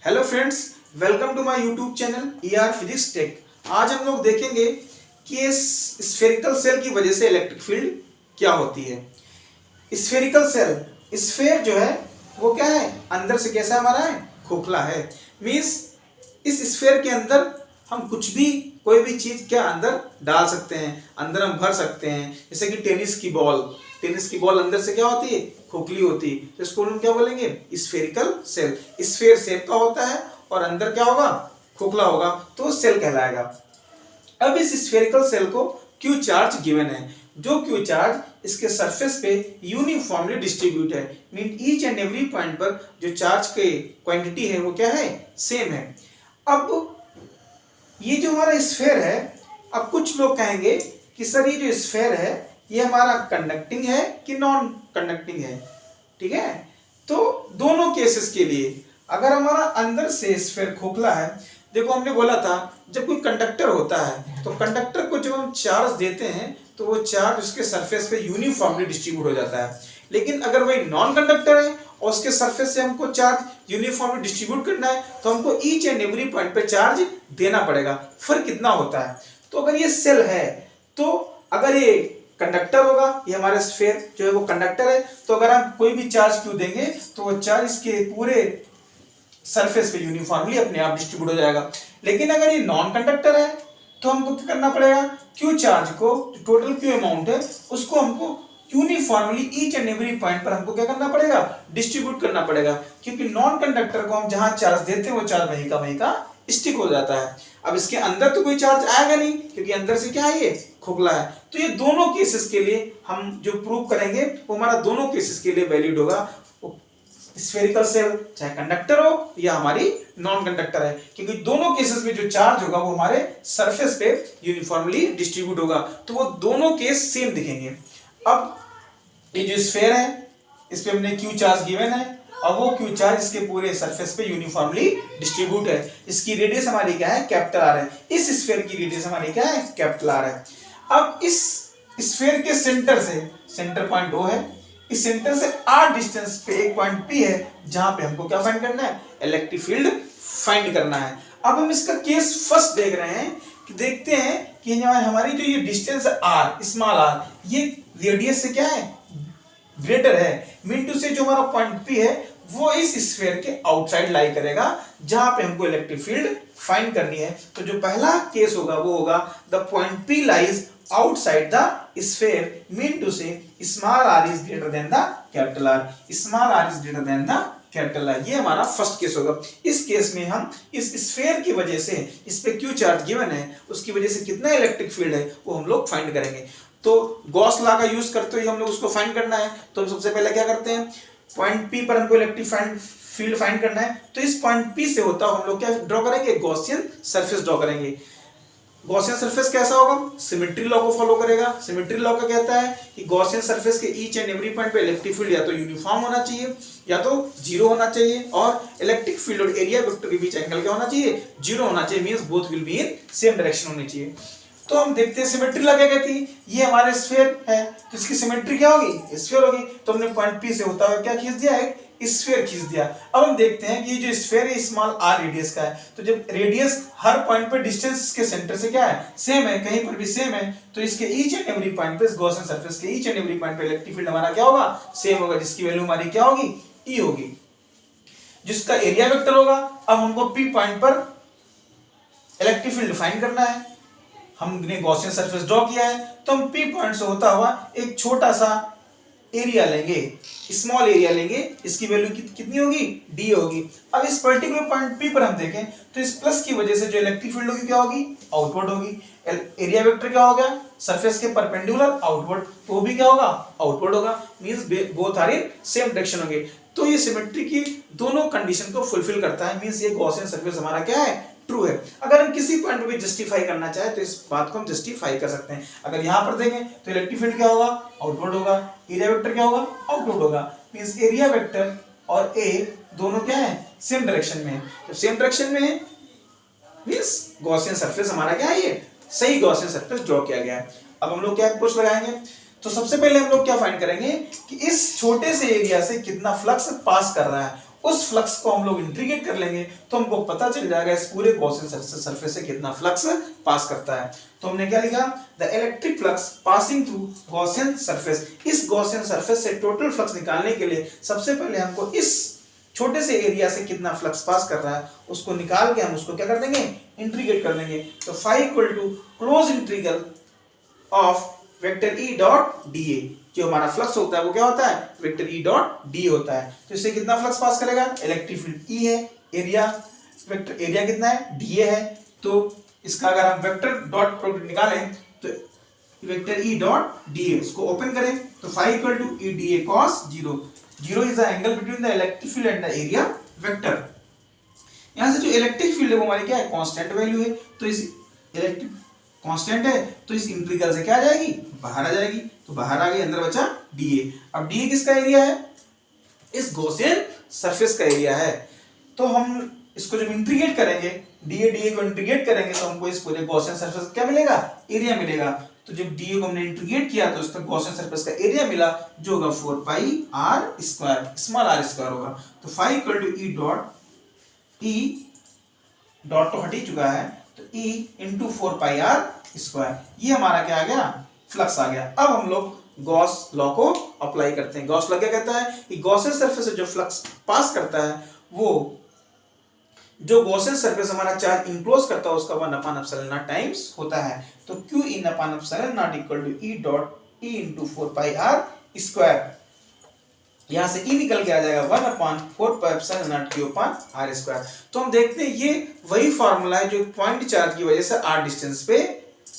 Hello friends, welcome to my YouTube channel ER physics tech. आज हम लोग देखेंगे कि इस स्फेरिकल सेल की वजह से इलेक्ट्रिक फील्ड क्या होती है। स्फेरिकल सेल, स्फेयर जो है वो क्या है, अंदर से कैसा हमारा है, खोखला है। मीन्स इस स्फेयर के अंदर हम कुछ भी, कोई भी चीज क्या अंदर डाल सकते हैं, अंदर हम भर सकते हैं। जैसे कि टेनिस की बॉल अंदर से क्या होती है, खोखली होती है, तो इसको हम क्या बोलेंगे, स्फेरिकल सेल। स्फेयर शेप का होता है और अंदर क्या होगा, खोखला होगा, तो सेल कहलाएगा। अब इस स्फेरिकल सेल को क्यू चार्ज गिवन है, जो क्यू चार्ज इसके सरफेस पे यूनिफॉर्मली डिस्ट्रीब्यूट है। Mean each and every point पर जो चार्ज के क्वांटिटी है वो क्या है, सेम है। अब ये जो हमारा स्फेयर है, अब कुछ लोग कहेंगे कि सर ये जो स्फेयर है ये हमारा कंडक्टिंग है कि नॉन कंडक्टिंग है। ठीक है, तो दोनों केसेस के लिए अगर हमारा अंदर से स्फेयर खोखला है, देखो हमने बोला था जब कोई कंडक्टर होता है तो कंडक्टर को जब हम चार्ज देते हैं तो वो चार्ज उसके सरफेस पे यूनिफॉर्मली डिस्ट्रीब्यूट हो जाता है। लेकिन अगर वही नॉन कंडक्टर है और उसके सरफेस से हमको चार्ज यूनिफॉर्मली डिस्ट्रीब्यूट करना है तो हमको ईच एंड एवरी पॉइंट पे चार्ज देना पड़ेगा। फर्क कितना होता है, तो अगर ये सेल है तो अगर ये कंडक्टर होगा, ये हमारे स्फेयर जो है वो कंडक्टर है, तो अगर हम कोई भी चार्ज क्यू देंगे तो वो चार्ज इसके पूरे सरफेस पे यूनिफॉर्मली अपने आप डिस्ट्रीब्यूट हो जाएगा। लेकिन अगर ये नॉन कंडक्टर है तो हमको क्या करना पड़ेगा, क्यू चार्ज को, टोटल क्यू अमाउंट है उसको हमको uniformly each and every point पर हमको क्या करना पड़ेगा, डिस्ट्रीब्यूट करना पड़ेगा। क्योंकि नॉन कंडक्टर को हम जहां चार्ज देते हैं वो चार्ज वहीं का स्टिक हो जाता है। अब इसके अंदर तो कोई चार्ज आएगा नहीं क्योंकि अंदर से क्या है, ये खोखला है। तो ये दोनों केसेस के लिए हम जो प्रूव करेंगे वो हमारा दोनों केसेस के लिए वैलिड होगा। स्फेरिकल सेल चाहे कंडक्टर हो या हमारी नॉन कंडक्टर है, क्योंकि दोनों केसेस में जो चार्ज होगा वो हमारे सरफेस पे यूनिफॉर्मली डिस्ट्रीब्यूट होगा, तो वो दोनों केस सेम दिखेंगे। अब ये जो स्फेयर है इस पे हमने क्यू चार्ज गिवन है और वो क्यू चार्ज इसके पूरे सरफेस पे यूनिफॉर्मली डिस्ट्रीब्यूट है। इसकी रेडियस हमारी क्या है, कैपिटल आर है। इस स्फेयर की रेडियस हमारी क्या है, कैपिटल आर है। अब इस स्फेयर के सेंटर से, सेंटर पॉइंट O है, इस सेंटर से r डिस्टेंस पे एक पॉइंट P है जहां पे हमको क्या फाइंड करना है, इलेक्ट्रिक फील्ड फाइंड करना है। अब हम इसका केस फर्स्ट देख रहे हैं कि देखते हैं कि हमारी जो ये डिस्टेंस है r, स्मॉल r, ये रेडियस से क्या है, ग्रेटर है। मीन टू से जो हमारा पॉइंट P है वो इस स्फीयर के आउटसाइड लाई करेगा जहां पे हमको इलेक्ट्रिक फील्ड फाइंड करनी है। तो जो पहला केस होगा वो होगा the point P lies outside the sphere, mean to say small r is greater than the capital R, small r is greater than the capital R। ये हमारा फर्स्ट केस होगा। इस केस में हम इस स्फीयर की वजह से, इस पे क्यू चार्ज गिवन है, उसकी वजह से कितना इलेक्ट्रिक फील्ड है वो हम लोग फाइंड करेंगे। तो गॉस लॉ का यूज करते हुए हम लोग उसको फाइंड करना है। तो हम सबसे पहले क्या करते हैं, पॉइंट P पर हमको इलेक्ट्रिक फील्ड फाइंड करना है। तो इस पॉइंट P से होता हम लोग क्या ड्रॉ करेंगे, गॉसियन सरफेस ड्रॉ करेंगे। गॉसियन सरफेस कैसा होगा, सिमेट्री लॉ को फॉलो करेगा। सिमेट्री लॉ का कहता है कि गॉसियन सरफेस के ईच एंड एवरी पॉइंट पे इलेक्ट्रिक फील्ड या तो यूनिफॉर्म होना चाहिए या तो जीरो होना चाहिए, और इलेक्ट्रिक फील्ड और एरिया वेक्टर के बीच एंगल क्या होना चाहिए, जीरो होना चाहिए। Means both will be in same direction होनी चाहिए। तो हम देखते हैं सिमेट्री लॉ क्या कहती है, ये हमारे स्फीयर है तो इसकी सिमेट्री क्या होगी, स्फीयर होगी। तो हमने पॉइंट P से होता हुआ क्या खींच दिया है, स्फीयर खींच दिया। अब हम देखते हैं कि ये जो स्फीयर है स्मॉल r रेडियस का है, तो जब रेडियस हर पॉइंट पे डिस्टेंस के सेंटर से क्या है, सेम है, कहीं पर भी सेम है, तो इसके ईच एंड एवरी पॉइंट पे, इस गॉसियन सरफेस के ईच एंड एवरी पॉइंट पे इलेक्ट्रिक फील्ड हमारा क्या होगा, सेम होगा, जिसकी वैल्यू हमारी क्या होगी, E होगी, जिसका एरिया वेक्टर होगा। अब हमको P पॉइंट पर इलेक्ट्रिक फील्ड फाइंड करना है। हमने गॉसियन सरफेस ड्रॉ किया है तो हम P पॉइंट से होता हुआ एक छोटा सा एरिया लेंगे, स्मॉल एरिया लेंगे, इसकी वैल्यू कितनी होगी, D होगी। अब इस पर्टिकुलर पॉइंट P पर हम देखें तो इस प्लस की वजह से जो इलेक्ट्रिक फील्ड होगी क्या होगी, आउटवर्ड होगी। एरिया वेक्टर क्या हो गया, सरफेस के परपेंडिकुलर आउटवर्ड, तो भी क्या होगा, आउटवर्ड होगा। Means both are in same direction होंगे। तो ये सिमेट्री की दोनों कंडीशन को फुलफिल करता है। मींस ये गॉसियन सरफेस हमारा क्या है, ट्रू है। अगर हम किसी पॉइंट पे भी जस्टिफाई करना चाहे तो इस बात को हम जस्टिफाई कर सकते हैं। अगर यहां पर देखें तो इलेक्ट्रिक फील्ड क्या होगा, आउटवर्ड होगा, एरिया वेक्टर क्या होगा, आउटवर्ड होगा। मींस एरिया वेक्टर और A दोनों क्या है, सेम डायरेक्शन में है। तो सेम डायरेक्शन में है मींस गॉसियन सरफेस हमारा क्या है, ये सही गॉसियन सरफेस ड्रॉ किया गया है। अब हम लोग क्या अप्रोच लगाएंगे, तो सबसे पहले हम लोग क्या फाइंड करेंगे कि इस छोटे से एरिया से कितना फ्लक्स पास कर रहा है, उस फ्लक्स को हम लोग इंटीग्रेट कर लेंगे तो हमको पता चल जाएगा इस पूरे गॉसियन सरफेस से कितना फ्लक्स पास करता है। तो हमने क्या लिखा, the electric flux passing through Gaussian surface. इस गॉसियन सरफेस से टोटल फ्लक्स निकालने के लिए सबसे पहले हमको इस छोटे से एरिया से कितना फ्लक्स पास कर रहा है उसको निकाल के हम उसको क्या कर देंगे, इंटीग्रेट कर देंगे। तो phi equal to close integral of vector E dot D A. जो हमारा फ्लक्स होता है वो क्या होता है, वेक्टर ई डॉट डी होता है। तो इससे कितना फ्लक्स पास करेगा, इलेक्ट्रिक फील्ड ई है, एरिया वेक्टर एरिया कितना है, डी है। तो इसका अगर हम वेक्टर डॉट प्रोडक्ट निकालें तो vector E dot D A, उसको ओपन करें तो phi equal to E D A cos zero. Zero is the angle between the electric field and the area vector. यहां से जो इलेक्ट्रिक फील्ड है वो हमारी क्या है, कांस्टेंट वैल्यू है। तो इस इलेक्ट्रिक कांस्टेंट है तो इस इंटीग्रल से क्या आ जाएगी, बाहर आ जाएगी। तो बाहर आ गई, अंदर बचा डीए। अब डीए किसका एरिया है, इस गॉसियन सरफेस का एरिया है। तो हम इसको जब इंटीग्रेट करेंगे, डीए को इंटीग्रेट करेंगे तो हमको इस पूरे गॉसियन सरफेस क्या मिलेगा, एरिया मिलेगा। तो जब डीए को हमने इंटीग्रेट किया तो उसका गॉसियन सरफेस का एरिया मिला जो होगा 4 pi are square, small r square होगा। तो phi equal to E dot तो हट ही चुका है, तो E into 4 pi are square, ये हमारा क्या आ गया, फ्लक्स आ गया। अब हम लोग गॉस लॉ को अप्लाई करते हैं। गॉस लॉ क्या कहता है कि गॉसियन सरफेस से जो फ्लक्स पास करता है वो जो गॉसियन सरफेस हमारा चार्ज इंक्लोज करता है उसका 1/ε0 टाइम्स होता है। तो Q in upon ε0 equal to E dot E into 4 pi are square. यहां से E निकल के आ जाएगा 1/4 pi ε0 Q upon r square. तो हम देखते हैं ये वही फार्मूला है जो पॉइंट चार्ज की वजह से r डिस्टेंस पे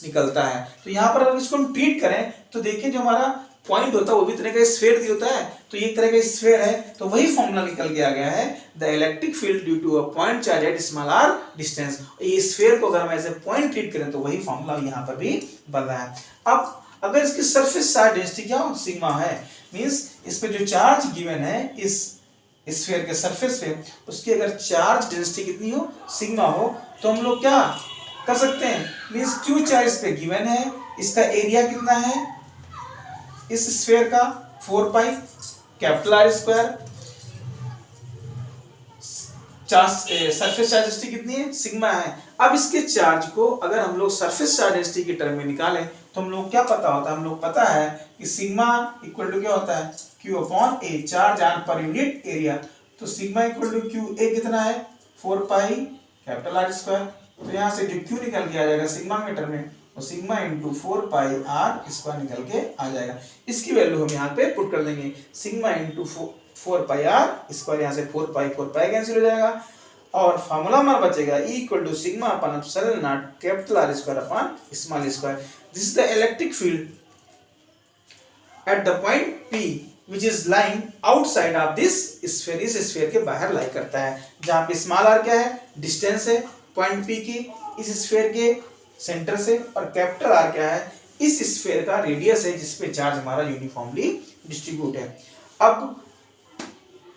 निकलता है। तो यहाँ पर अगर इसको हम ट्रीट करें तो देखिए जो हमारा पॉइंट होता है वो भी तरह का स्फीयर भी होता है। तो ये तरह का स्फीयर है तो वही फॉर्मूला निकल के आ गया है, the electric field due to a point charge at small r distance. ये स्फीयर को अगर हम ऐसे पॉइंट ट्रीट करें तो वही फॉर्मूला यहाँ पर भी बन रहा है। अब अगर इसकी सरफेस चार्ज डेंसिटी क्या हो, सिग्मा है, मींस इस पे जो चार्ज गिवन है इस स्फीयर के सरफेस पे उसकी अगर चार्ज डेंसिटी कितनी हो, सिग्मा हो, तो हम लोग क्या कर सकते हैं, मींस क्यू चार्ज इस पे गिवन है, इसका एरिया कितना है इस स्फीयर का 4 pi capital R square, charge surface charge density कितनी है, सिग्मा है। अब इसके चार्ज को अगर हम लोग सरफेस चार्ज डेंसिटी के टर्म में निकालें तो हम लोग क्या पता होता है, हम लोग पता है कि सिग्मा इक्वल टू क्या होता है, Q अपॉन ए, चार्ज आर पर यूनिट एरिया। तो sigma equal to Q A कितना है 4 पाई कैपिटल आर स्क्वायर। तो यहाँ से जो Q निकल के आ जाएगा सिग्मा मीटर में, तो sigma into 4 pi are square निकल के आ जाएगा। इसकी वैल्यू हम यहाँ पे पुट कर देंगे, sigma into 4 pi are square, यहाँ से 4 पाई कैंसिल हो जाएगा और फार्मूला हमारा बचेगा E equal to sigma upon epsilon not capital R square upon small square. This is the electric field at the point P which is lying outside of this sphere। इस sphere के बाहर लाई करता है, जहाँ पे small r क्या है, distance है पॉइंट P की इस स्फीयर के सेंटर से, और कैपिटल R क्या है, इस स्फीयर का रेडियस है जिसपे चार्ज हमारा यूनिफॉर्मली डिस्ट्रीब्यूट है। अब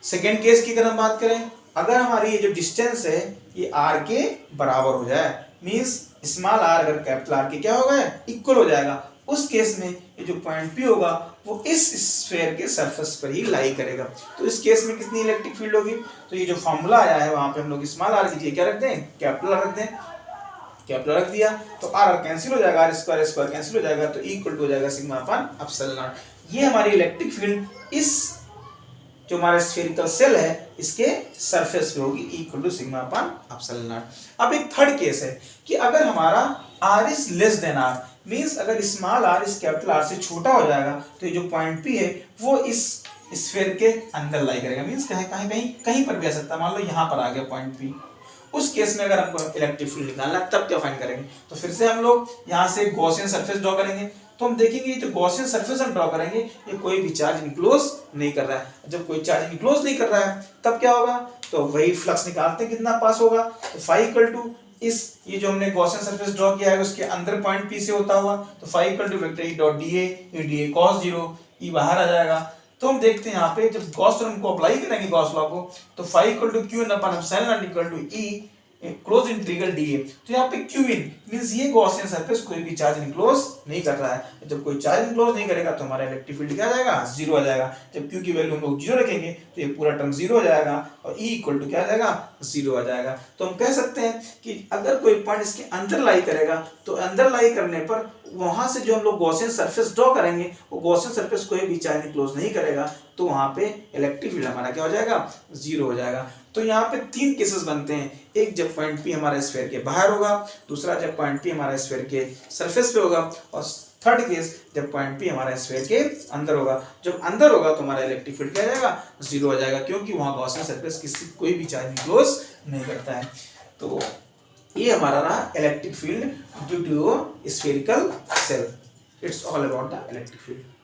सेकेंड केस की अगर हम बात करें, अगर हमारी ये जो डिस्टेंस है ये r के बराबर हो जाए, मींस स्मॉल r अगर कैपिटल R के क्या होगा, इक्वल हो जाएगा, उस केस में ये जो पॉइंट P होगा वो इस स्फीयर के सरफेस पर ही लाई करेगा। तो इस केस में कितनी इलेक्ट्रिक फील्ड होगी, तो ये जो फॉर्मूला आया है वहां पे हम लोग स्मॉल r की जगह क्या रख दें, कैपिटल R रख दें, कैपिटल रख दिया तो r कैंसिल हो जाएगा, r स्क्वायर कैंसिल हो जाएगा, तो इक्वल टू हो जाएगा सिग्मा अपॉन एप्सिलॉन नॉट। ये हमारी इलेक्ट्रिक फील्ड इस जो हमारा स्फेरिकल सेल है इसके सरफेस पे होगी, equal to sigma upon epsilon not. अब एक थर्ड केस है कि अगर हमारा r is less than r, means अगर स्मॉल r इस कैपिटल R से छोटा हो जाएगा तो ये जो पॉइंट P है वो इस स्फीयर के अंदर लाई करेगा, मींस कहीं पर भी आ सकता है। मान लो यहाँ पर आ गया पॉइंट P, उस केस में अगर हमको इलेक्ट्रिक फील्ड निकालना है तब क्या फाइंड करेंगे, तो फिर से हम लोग यहाँ से गॉसियन सरफेस ड्रॉ करेंगे। तो हम देखेंगे जो गॉसियन सरफेस हम ड्रॉ करेंगे ये कोई भी चार्ज इनक्लोज नहीं कर रहा है। जब कोई चार्ज इनक्लोज नहीं कर रहा है तब क्या होगा, तो वही फ्लक्स निकालते हैं कितना पास होगा, तो फाई इक्वल टू इस ये जो हमने गॉसियन सरफेस ड्रॉ किया है उसके अंदर पॉइंट P से होता हुआ, तो phi equal to vector E dot D A cos zero, E बाहर आ जाएगा। तो हम देखते हैं यहाँ पे जब गॉस थ्योरम को अप्लाई करेंगे गॉस लॉ को, तो phi equal to Q upon epsilon not equal to E close integral D है। तो यहाँ पे क्यू इन मींस ये गॉसियन सरफेस कोई भी चार्ज इनक्लोज नहीं कर रहा है। जब कोई चार्ज इनक्लोज नहीं करेगा तो हमारा इलेक्ट्रिक फील्ड क्या आ जाएगा, जीरो आ जाएगा। जब क्यू की वैल्यू हम लोग जीरो रखेंगे तो ये पूरा टर्म जीरो हो जाएगा और ई इक्वल टू क्या आ जाएगा, जीरो आ जाएगा। तो हम कह सकते हैं कि अगर कोई पॉइंट इसके अंदर लाई करेगा तो अंदर लाई करने पर वहां से जो हम लोग गॉसियन सरफेस ड्रॉ करेंगे वो गॉसियन सरफेस कोई भी चार्ज इनक्लोज नहीं करेगा, तो वहां पे इलेक्ट्रिक फील्ड हमारा क्या हो जाएगा, जीरो हो जाएगा। तो यहाँ पे तीन केसेस बनते हैं, एक जब पॉइंट पी हमारा स्फीयर के बाहर होगा, दूसरा जब पॉइंट पी हमारा स्फीयर के सरफेस पे होगा, और थर्ड केस जब पॉइंट पी हमारा स्फीयर के अंदर होगा। जब अंदर होगा तो हमारा इलेक्ट्रिक फील्ड क्या आ जाएगा, जीरो हो जाएगा, क्योंकि वहां गॉसियन सरफेस किसी कोई भी चार्ज इनक्लोज नहीं करता है। तो ये हमारा रहा electric field due to spherical shell. It's all about the electric field.